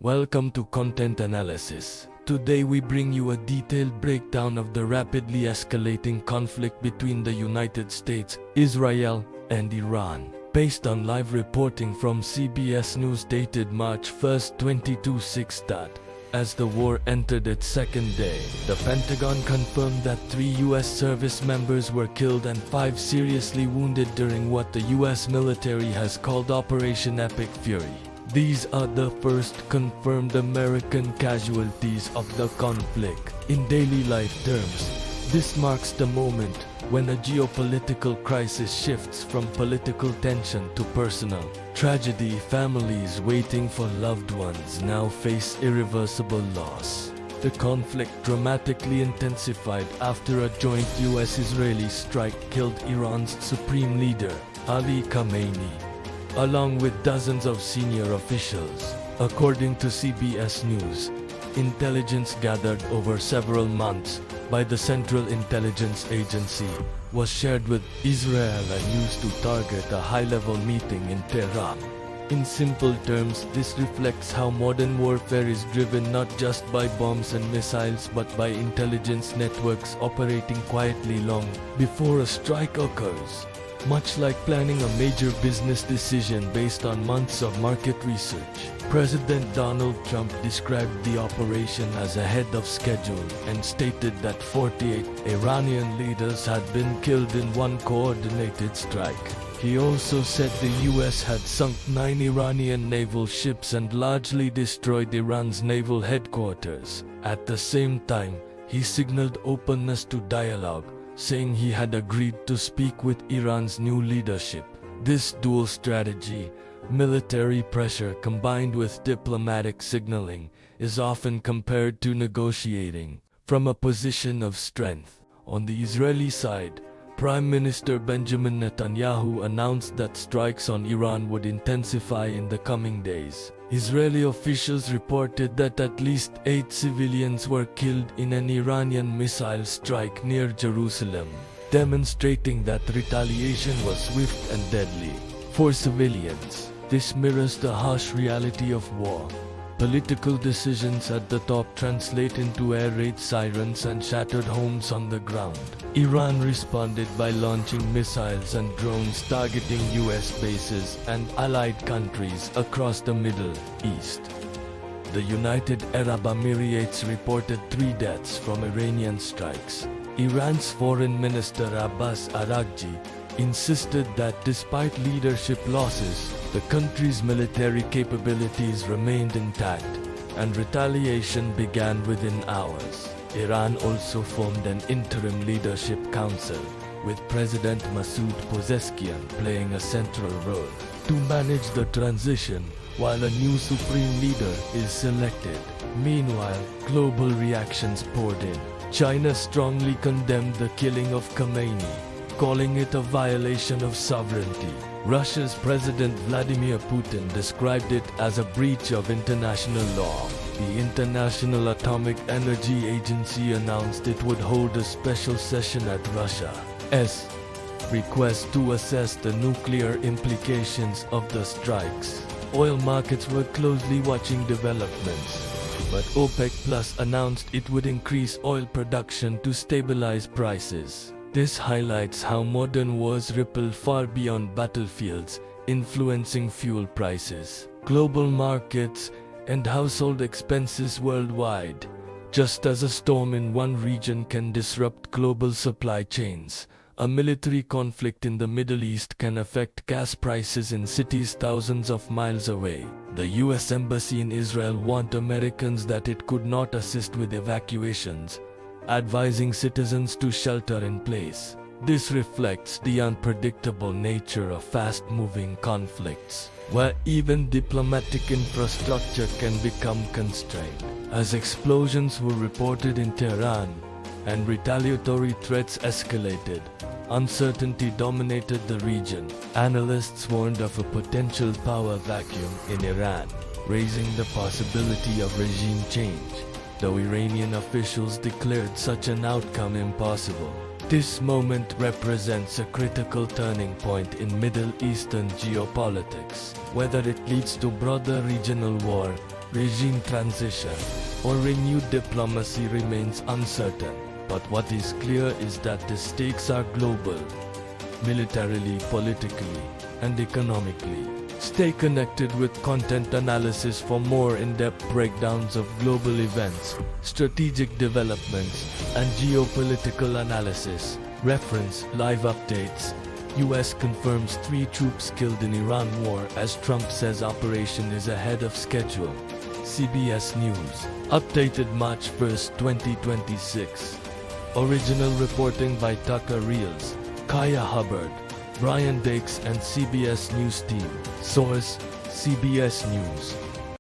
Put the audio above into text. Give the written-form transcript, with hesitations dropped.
Welcome to Content Analysis. Today we bring you a detailed breakdown of the rapidly escalating conflict between the United States, Israel, and Iran, based on live reporting from CBS News dated March 1, 2026. As the war entered its second day, the Pentagon confirmed that 3 U.S. service members were killed and 5 seriously wounded during what the U.S. military has called Operation Epic Fury. These are the first confirmed American casualties of the conflict. In daily life terms, this marks the moment when a geopolitical crisis shifts from political tension to personal tragedy. Families waiting for loved ones now face irreversible loss. The conflict dramatically intensified after a joint U.S. Israeli strike killed Iran's supreme leader, Ali Khamenei, along with dozens of senior officials. According to CBS News, intelligence gathered over several months by the Central Intelligence Agency was shared with Israel and used to target a high-level meeting in Tehran. In simple terms, this reflects how modern warfare is driven not just by bombs and missiles but by intelligence networks operating quietly long before a strike occurs. Much like planning a major business decision based on months of market research, President Donald Trump described the operation as ahead of schedule and stated that 48 Iranian leaders had been killed in one coordinated strike. He also said the U.S. had sunk 9 Iranian naval ships and largely destroyed Iran's naval headquarters. At the same time, he signaled openness to dialogue, saying he had agreed to speak with Iran's new leadership. This dual strategy, military pressure combined with diplomatic signaling, is often compared to negotiating from a position of strength. On the Israeli side, Prime Minister Benjamin Netanyahu announced that strikes on Iran would intensify in the coming days. Israeli officials reported that at least 8 civilians were killed in an Iranian missile strike near Jerusalem, demonstrating that retaliation was swift and deadly. For civilians, this mirrors the harsh reality of war. Political decisions at the top translate into air raid sirens and shattered homes on the ground. Iran responded by launching missiles and drones targeting U.S. bases and allied countries across the Middle East. The United Arab Emirates reported 3 deaths from Iranian strikes. Iran's Foreign Minister Abbas Araghchi insisted that despite leadership losses, the country's military capabilities remained intact, and retaliation began within hours. Iran also formed an interim leadership council, with President Masoud Pezeshkian playing a central role to manage the transition while a new supreme leader is selected. Meanwhile, global reactions poured in. China strongly condemned the killing of Khamenei, calling it a violation of sovereignty. Russia's President Vladimir Putin described it as a breach of international law. The International Atomic Energy Agency announced it would hold a special session at Russia's request to assess the nuclear implications of the strikes. Oil markets were closely watching developments, but OPEC Plus announced it would increase oil production to stabilize prices. This highlights how modern wars ripple far beyond battlefields, influencing fuel prices, global markets, and household expenses worldwide. Just as a storm in one region can disrupt global supply chains, a military conflict in the Middle East can affect gas prices in cities thousands of miles away. The U.S. Embassy in Israel warned Americans that it could not assist with evacuations, advising citizens to shelter in place. This reflects the unpredictable nature of fast-moving conflicts, where even diplomatic infrastructure can become constrained. As explosions were reported in Tehran and retaliatory threats escalated, uncertainty dominated the region. Analysts warned of a potential power vacuum in Iran, raising the possibility of regime change, though Iranian officials declared such an outcome impossible. This moment represents a critical turning point in Middle Eastern geopolitics. Whether it leads to broader regional war regime transition, or renewed diplomacy remains uncertain. But what is clear is that the stakes are global, militarily, politically, and economically. Stay connected with content analysis for more in-depth breakdowns of global events, strategic developments, and geopolitical analysis. Reference: live updates. U.S. confirms 3 troops killed in Iran war as Trump says operation is ahead of schedule. CBS News. Updated March 1, 2026. Original reporting by Tucker Reels, Kaya Hubbard, Brian Dakes and CBS News team. Source: CBS News.